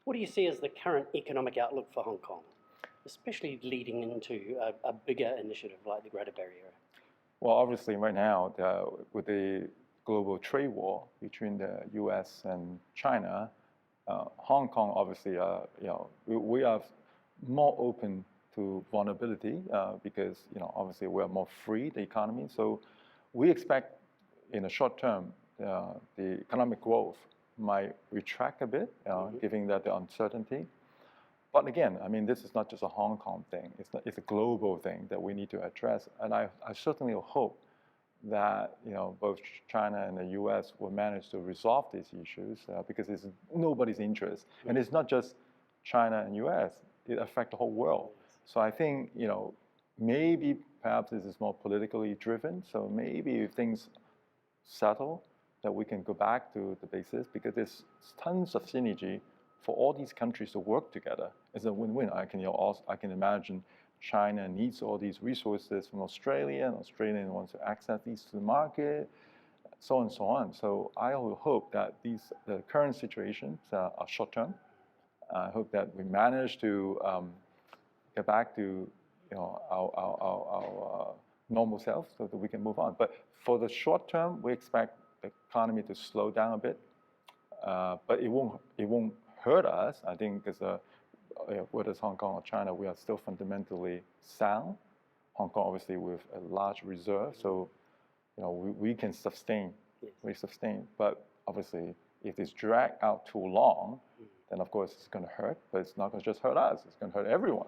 What do you see as the current economic outlook for Hong Kong, especially leading into a bigger initiative like the Greater Barrier? Well, obviously, right now, with the global trade war between the U.S. and China, Hong Kong obviously, we are more open to vulnerability because obviously we are more free, the economy. So we expect in the short term the economic growth might retract a bit, given that the uncertainty. But again, I mean, this is not just a Hong Kong thing. It's a global thing that we need to address. And I certainly hope that both China and the U.S. will manage to resolve these issues because it's nobody's interest. And it's not just China and U.S. It affects the whole world. So I think maybe perhaps this is more politically driven. So maybe if things settle, that we can go back to the basis because there's tons of synergy for all these countries to work together. It's a win-win. I can imagine China needs all these resources from Australia, and Australia wants to access these to the market, so on and so on. So I will hope that the current situations are short-term. I hope that we manage to get back to our normal self so that we can move on. But for the short term, we expect the economy to slow down a bit, but it won't hurt us. I think because whether it's Hong Kong or China, we are still fundamentally sound. Hong Kong obviously with a large reserve, so we can sustain. Yes. We sustain, but obviously if it's dragged out too long, then of course it's going to hurt. But it's not going to just hurt us; it's going to hurt everyone.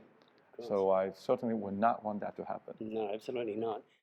So I certainly would not want that to happen. No, absolutely not.